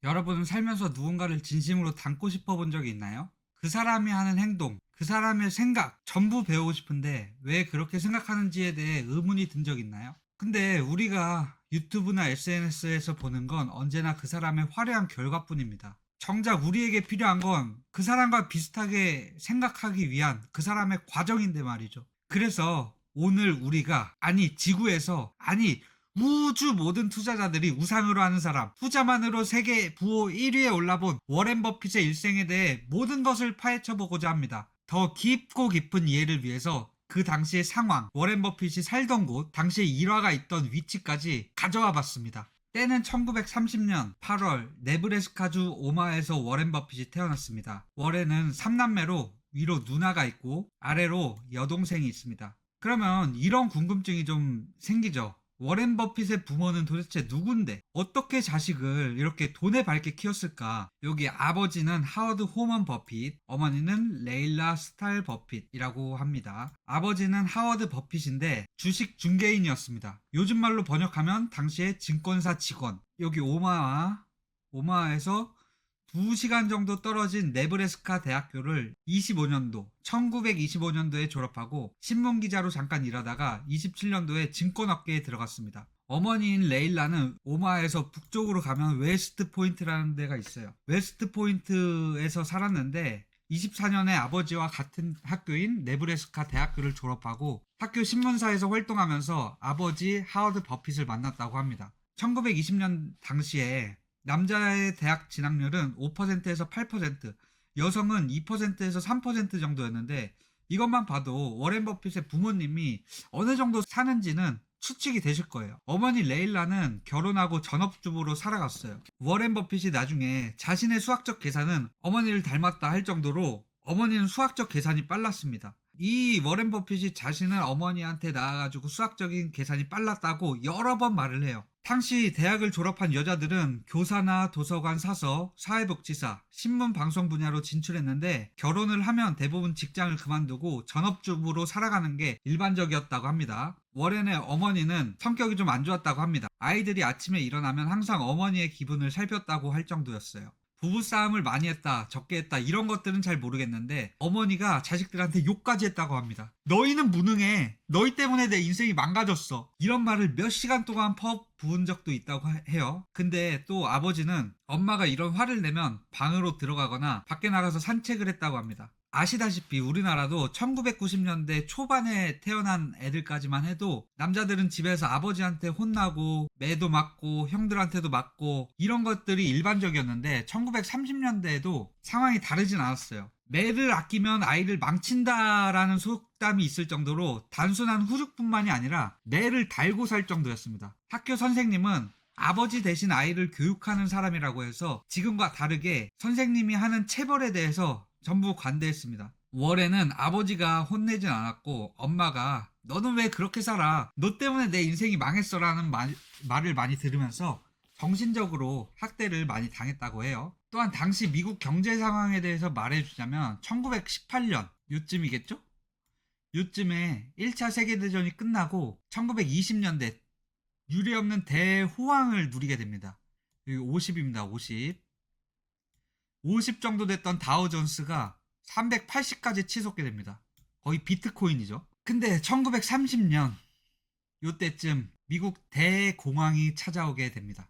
여러분은 살면서 누군가를 진심으로 닮고 싶어 본 적이 있나요? 그 사람이 하는 행동, 그 사람의 생각 전부 배우고 싶은데 왜 그렇게 생각하는지에 대해 의문이 든 적 있나요? 근데 우리가 유튜브나 SNS에서 보는 건 언제나 그 사람의 화려한 결과뿐입니다. 정작 우리에게 필요한 건 그 사람과 비슷하게 생각하기 위한 그 사람의 과정인데 말이죠. 그래서 오늘 우리가, 아니 지구에서, 아니 우주 모든 투자자들이 우상으로 하는 사람, 투자만으로 세계 부호 1위에 올라본 워렌 버핏의 일생에 대해 모든 것을 파헤쳐보고자 합니다. 더 깊고 깊은 이해를 위해서 그 당시의 상황, 워렌 버핏이 살던 곳, 당시에 일화가 있던 위치까지 가져와 봤습니다. 때는 1930년 8월 네브래스카주 오마하에서 워렌 버핏이 태어났습니다. 워렌은 3남매로 위로 누나가 있고 아래로 여동생이 있습니다. 그러면 이런 궁금증이 좀 생기죠. 워렌 버핏의 부모는 도대체 누군데 어떻게 자식을 이렇게 돈에 밝게 키웠을까? 여기 아버지는 하워드 호먼 버핏, 어머니는 레일라 스타일 버핏이라고 합니다. 아버지는 하워드 버핏인데 주식 중개인이었습니다. 요즘 말로 번역하면 당시의 증권사 직원. 여기 오마하에서 2시간 정도 떨어진 네브래스카 대학교를 1925년도에 졸업하고 신문기자로 잠깐 일하다가 27년도에 증권업계에 들어갔습니다. 어머니인 레일라는 오마하에서 북쪽으로 가면 웨스트 포인트라는 데가 있어요. 웨스트 포인트에서 살았는데 24년에 아버지와 같은 학교인 네브래스카 대학교를 졸업하고 학교 신문사에서 활동하면서 아버지 하워드 버핏을 만났다고 합니다. 1920년 당시에 남자의 대학 진학률은 5%에서 8%, 여성은 2%에서 3% 정도였는데 이것만 봐도 워렌 버핏의 부모님이 어느 정도 사는지는 추측이 되실 거예요. 어머니 레일라는 결혼하고 전업주부로 살아갔어요. 워렌 버핏이 나중에 자신의 수학적 계산은 어머니를 닮았다 할 정도로 어머니는 수학적 계산이 빨랐습니다. 이 워렌 버핏이 자신을 어머니한테 낳아가지고 수학적인 계산이 빨랐다고 여러 번 말을 해요. 당시 대학을 졸업한 여자들은 교사나 도서관 사서, 사회복지사, 신문 방송 분야로 진출했는데 결혼을 하면 대부분 직장을 그만두고 전업주부로 살아가는 게 일반적이었다고 합니다. 워렌의 어머니는 성격이 좀 안 좋았다고 합니다. 아이들이 아침에 일어나면 항상 어머니의 기분을 살폈다고 할 정도였어요. 부부싸움을 많이 했다, 적게 했다 이런 것들은 잘 모르겠는데 어머니가 자식들한테 욕까지 했다고 합니다. 너희는 무능해. 너희 때문에 내 인생이 망가졌어. 이런 말을 몇 시간 동안 부은 적도 있다고 해요. 근데 또 아버지는 엄마가 이런 화를 내면 방으로 들어가거나 밖에 나가서 산책을 했다고 합니다. 아시다시피 우리나라도 1990년대 초반에 태어난 애들까지만 해도 남자들은 집에서 아버지한테 혼나고 매도 맞고 형들한테도 맞고 이런 것들이 일반적이었는데 1930년대에도 상황이 다르진 않았어요. 매를 아끼면 아이를 망친다라는 속담이 있을 정도로 단순한 후죽뿐만이 아니라 매를 달고 살 정도였습니다. 학교 선생님은 아버지 대신 아이를 교육하는 사람이라고 해서 지금과 다르게 선생님이 하는 체벌에 대해서 전부 관대했습니다. 월에는 아버지가 혼내진 않았고 엄마가 너는 왜 그렇게 살아? 너 때문에 내 인생이 망했어 라는 말을 많이 들으면서 정신적으로 학대를 많이 당했다고 해요. 또한 당시 미국 경제 상황에 대해서 말해주자면 1918년 요쯤이겠죠? 요쯤에 1차 세계대전이 끝나고 1920년대 유례없는 대호황을 누리게 됩니다. 여기 50입니다. 50 정도 됐던 다우존스가 380까지 치솟게 됩니다. 거의 비트코인이죠. 근데 1930년 요때쯤 미국 대공황이 찾아오게 됩니다.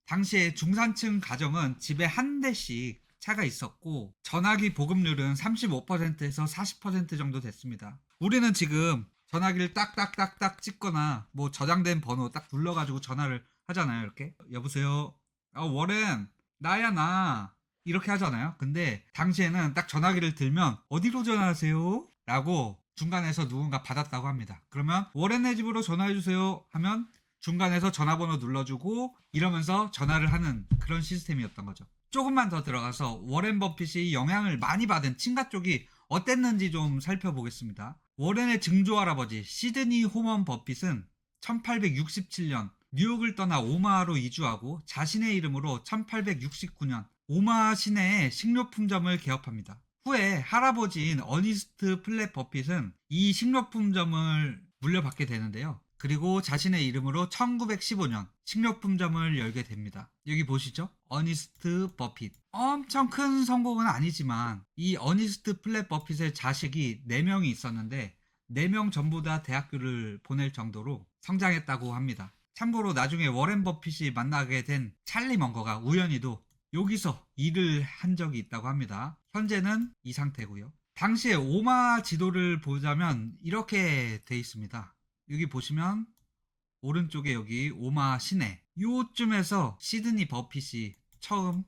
당시에 중산층 가정은 집에 한 대씩 차가 있었고 전화기 보급률은 35%에서 40% 정도 됐습니다. 우리는 지금 전화기를 딱딱딱딱 찍거나 뭐 저장된 번호 딱 눌러가지고 전화를 하잖아요. 이렇게 여보세요. 워렌 나야 나 이렇게 하잖아요. 근데 당시에는 딱 전화기를 들면 어디로 전화하세요? 라고 중간에서 누군가 받았다고 합니다. 그러면 워렌네 집으로 전화해주세요 하면 중간에서 전화번호 눌러주고 이러면서 전화를 하는 그런 시스템이었던 거죠. 조금만 더 들어가서 워렌 버핏이 영향을 많이 받은 친가 쪽이 어땠는지 좀 살펴보겠습니다. 워렌의 증조할아버지 시드니 호먼 버핏은 1867년 뉴욕을 떠나 오마하로 이주하고 자신의 이름으로 1869년 오마하 시내에 식료품점을 개업합니다. 후에 할아버지인 어니스트 플랫 버핏은 이 식료품점을 물려받게 되는데요. 그리고 자신의 이름으로 1915년 식료품점을 열게 됩니다. 여기 보시죠. 어니스트 버핏. 엄청 큰 성공은 아니지만 이 어니스트 플랫 버핏의 자식이 4명이 있었는데 4명 전부 다 대학교를 보낼 정도로 성장했다고 합니다. 참고로 나중에 워렌 버핏이 만나게 된 찰리 먼거가 우연히도 여기서 일을 한 적이 있다고 합니다. 현재는 이 상태고요. 당시에 오마 지도를 보자면 이렇게 돼 있습니다. 여기 보시면 오른쪽에 여기 오마 시내 요쯤에서 시드니 버핏이 처음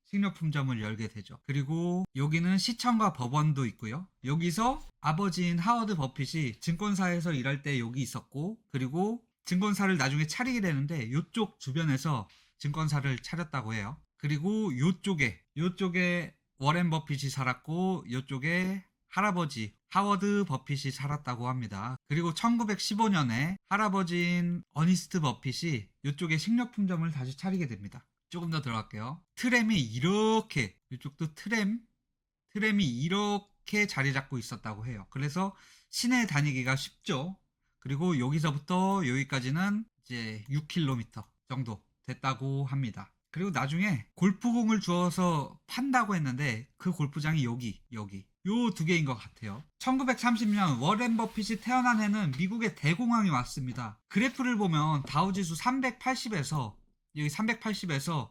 식료품점을 열게 되죠. 그리고 여기는 시청과 법원도 있고요. 여기서 아버지인 하워드 버핏이 증권사에서 일할 때 여기 있었고, 그리고 증권사를 나중에 차리게 되는데 이쪽 주변에서 증권사를 차렸다고 해요. 그리고 요쪽에 워렌 버핏이 살았고 이쪽에 할아버지 하워드 버핏이 살았다고 합니다. 그리고 1915년에 할아버지인 어니스트 버핏이 이쪽에 식료품점을 다시 차리게 됩니다. 조금 더 들어갈게요. 트램이 이렇게, 이쪽도 트램이 이렇게 자리 잡고 있었다고 해요. 그래서 시내 다니기가 쉽죠. 그리고 여기서부터 여기까지는 이제 6km 정도 됐다고 합니다. 그리고 나중에 골프공을 주어서 판다고 했는데 그 골프장이 여기 요 2개인 것 같아요. 1930년 워렌 버핏이 태어난 해는 미국의 대공황이 왔습니다. 그래프를 보면 다우지수 380에서 여기 380에서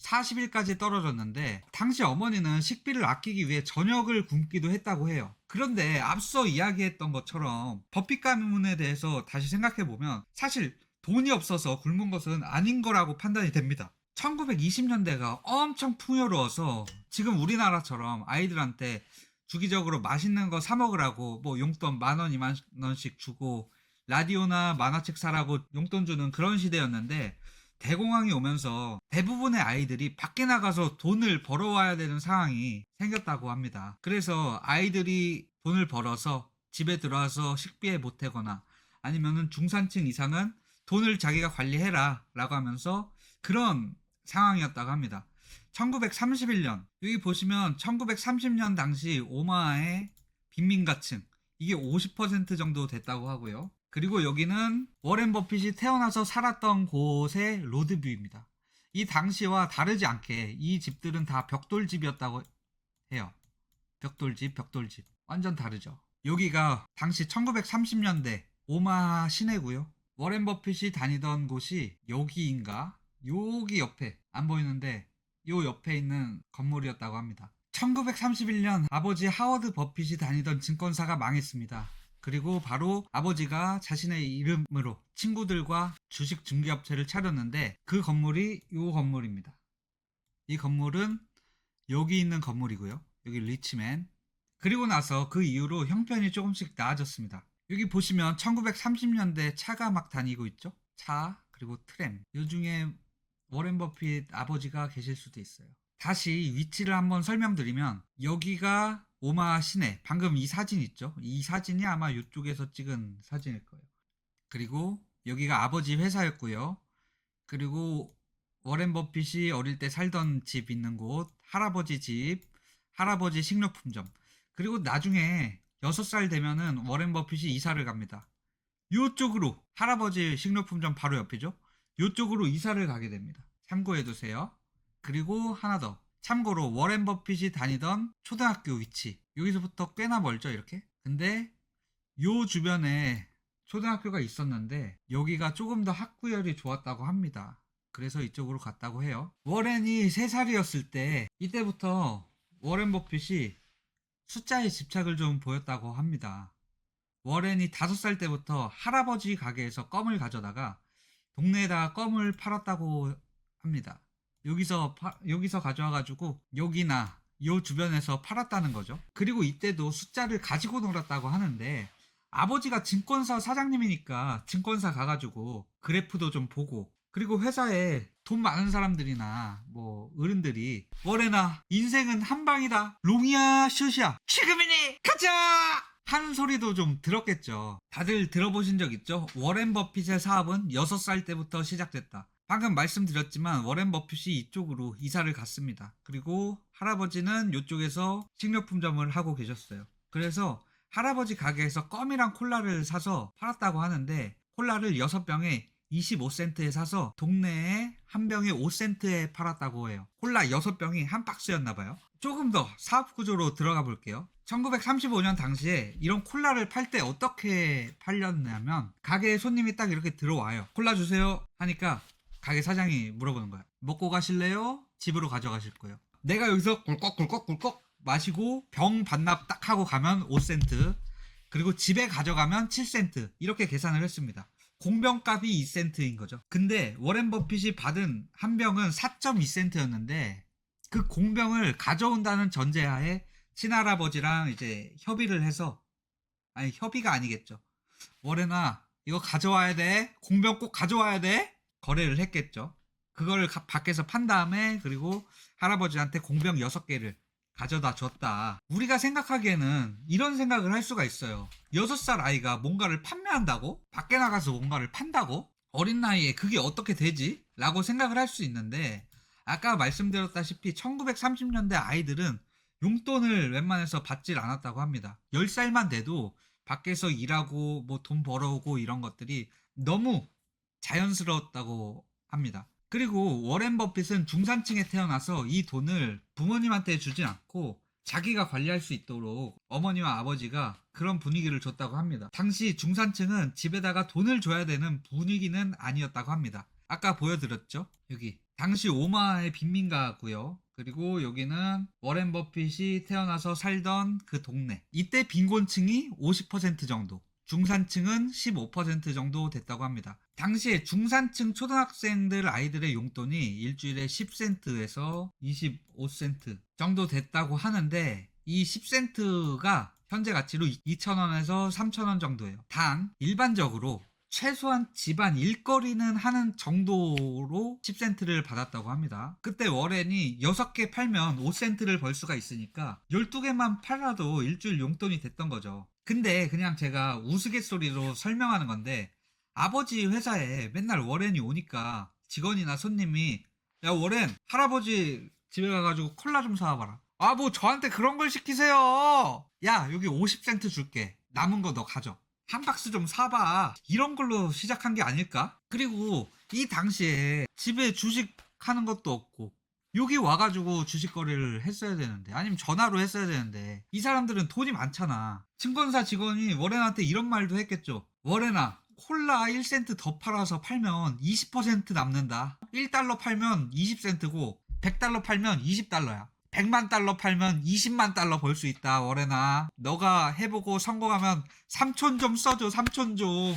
40일까지 떨어졌는데 당시 어머니는 식비를 아끼기 위해 저녁을 굶기도 했다고 해요. 그런데 앞서 이야기했던 것처럼 버핏 가문에 대해서 다시 생각해보면 사실 돈이 없어서 굶은 것은 아닌 거라고 판단이 됩니다. 1920년대가 엄청 풍요로워서 지금 우리나라처럼 아이들한테 주기적으로 맛있는 거 사 먹으라고 뭐 용돈 10,000원, 20,000원씩 주고 라디오나 만화책 사라고 용돈 주는 그런 시대였는데 대공황이 오면서 대부분의 아이들이 밖에 나가서 돈을 벌어와야 되는 상황이 생겼다고 합니다. 그래서 아이들이 돈을 벌어서 집에 들어와서 식비에 보태거나 아니면은 중산층 이상은 돈을 자기가 관리해라 라고 하면서 그런 상황이었다고 합니다. 1931년 여기 보시면 1930년 당시 오마하의 빈민가층 이게 50% 정도 됐다고 하고요. 그리고 여기는 워렌 버핏이 태어나서 살았던 곳의 로드뷰입니다. 이 당시와 다르지 않게 이 집들은 다 벽돌집이었다고 해요. 벽돌집 완전 다르죠. 여기가 당시 1930년대 오마하 시내고요. 워렌 버핏이 다니던 곳이 여기인가? 여기 옆에 안 보이는데 요 옆에 있는 건물이었다고 합니다. 1931년 아버지 하워드 버핏이 다니던 증권사가 망했습니다. 그리고 바로 아버지가 자신의 이름으로 친구들과 주식 중개업체를 차렸는데 그 건물이 요 건물입니다. 이 건물은 여기 있는 건물이고요. 여기 리치맨. 그리고 나서 그 이후로 형편이 조금씩 나아졌습니다. 여기 보시면 1930년대 차가 막 다니고 있죠. 차 그리고 트램. 요 중에 워렌 버핏 아버지가 계실 수도 있어요. 다시 위치를 한번 설명드리면 여기가 오마하 시내. 방금 이 사진 있죠? 이 사진이 아마 이쪽에서 찍은 사진일 거예요. 그리고 여기가 아버지 회사였고요. 그리고 워렌 버핏이 어릴 때 살던 집 있는 곳, 할아버지 집, 할아버지 식료품점. 그리고 나중에 6살 되면은 워렌 버핏이 이사를 갑니다. 이쪽으로 할아버지 식료품점 바로 옆이죠. 이쪽으로 이사를 가게 됩니다. 참고해두세요. 그리고 하나 더. 참고로 워렌 버핏이 다니던 초등학교 위치 여기서부터 꽤나 멀죠 이렇게. 근데 요 주변에 초등학교가 있었는데 여기가 조금 더 학구열이 좋았다고 합니다. 그래서 이쪽으로 갔다고 해요. 워렌이 3살이었을 때 이때부터 워렌 버핏이 숫자에 집착을 좀 보였다고 합니다. 워렌이 5살 때부터 할아버지 가게에서 껌을 가져다가 동네에다가 껌을 팔았다고 합니다. 여기서 가져와가지고 여기나 요 주변에서 팔았다는 거죠. 그리고 이때도 숫자를 가지고 놀았다고 하는데 아버지가 증권사 사장님이니까 증권사 가가지고 그래프도 좀 보고 그리고 회사에 돈 많은 사람들이나 뭐 어른들이 워렌아 인생은 한방이다 롱이야 숏이야 지금이니 가자 하는 소리도 좀 들었겠죠. 다들 들어보신 적 있죠? 워렌 버핏의 사업은 6살 때부터 시작됐다. 방금 말씀드렸지만 워렌 버핏이 이쪽으로 이사를 갔습니다. 그리고 할아버지는 이쪽에서 식료품점을 하고 계셨어요. 그래서 할아버지 가게에서 껌이랑 콜라를 사서 팔았다고 하는데 콜라를 6병에 25센트에 사서 동네에 한 병에 5센트에 팔았다고 해요. 콜라 6병이 한 박스였나봐요. 조금 더 사업 구조로 들어가 볼게요. 1935년 당시에 이런 콜라를 팔 때 어떻게 팔렸냐면 가게에 손님이 딱 이렇게 들어와요. 콜라 주세요 하니까 가게 사장이 물어보는 거야. 먹고 가실래요? 집으로 가져가실 거예요. 내가 여기서 꿀꺽꿀꺽꿀꺽 마시고 병 반납 딱 하고 가면 5센트, 그리고 집에 가져가면 7센트, 이렇게 계산을 했습니다. 공병값이 2센트인 거죠. 근데 워렌 버핏이 받은 한 병은 4.2센트였는데 그 공병을 가져온다는 전제하에 친할아버지랑 이제 협의를 해서, 아니 협의가 아니겠죠. 워렌아 이거 가져와야 돼. 공병 꼭 가져와야 돼. 거래를 했겠죠. 그걸 밖에서 판 다음에 그리고 할아버지한테 공병 6개를 가져다 줬다. 우리가 생각하기에는 이런 생각을 할 수가 있어요. 6살 아이가 뭔가를 판매한다고? 밖에 나가서 뭔가를 판다고? 어린 나이에 그게 어떻게 되지? 라고 생각을 할 수 있는데, 아까 말씀드렸다시피 1930년대 아이들은 용돈을 웬만해서 받질 않았다고 합니다. 10살만 돼도 밖에서 일하고 뭐 돈 벌어오고 이런 것들이 너무 자연스러웠다고 합니다. 그리고 워렌 버핏은 중산층에 태어나서 이 돈을 부모님한테 주진 않고 자기가 관리할 수 있도록 어머니와 아버지가 그런 분위기를 줬다고 합니다. 당시 중산층은 집에다가 돈을 줘야 되는 분위기는 아니었다고 합니다. 아까 보여드렸죠? 여기 당시 오마하의 빈민가고요. 그리고 여기는 워렌 버핏이 태어나서 살던 그 동네. 이때 빈곤층이 50% 정도, 중산층은 15% 정도 됐다고 합니다. 당시에 중산층 초등학생들 아이들의 용돈이 일주일에 10센트에서 25센트 정도 됐다고 하는데, 이 10센트가 현재 가치로 2,000원에서 3,000원 정도예요. 단 일반적으로 최소한 집안 일거리는 하는 정도로 10센트를 받았다고 합니다. 그때 워렌이 6개 팔면 5센트를 벌 수가 있으니까 12개만 팔아도 일주일 용돈이 됐던 거죠. 근데 그냥 제가 우스갯소리로 설명하는 건데, 아버지 회사에 맨날 워렌이 오니까 직원이나 손님이 야 워렌 할아버지 집에 가가지고 콜라 좀 사와봐라. 아 뭐 저한테 그런 걸 시키세요. 야 여기 50센트 줄게. 남은 거 너 가져. 한 박스 좀 사봐. 이런 걸로 시작한 게 아닐까? 그리고 이 당시에 집에 주식 하는 것도 없고 여기 와가지고 주식 거래를 했어야 되는데, 아니면 전화로 했어야 되는데, 이 사람들은 돈이 많잖아. 증권사 직원이 워렌한테 이런 말도 했겠죠. 워렌아 콜라 1센트 더 팔아서 팔면 20% 남는다. 1달러 팔면 20센트고 100달러 팔면 20달러야. 100만 달러 팔면 20만 달러 벌 수 있다. 워렌아 너가 해보고 성공하면 삼촌 좀 써줘. 삼촌 좀.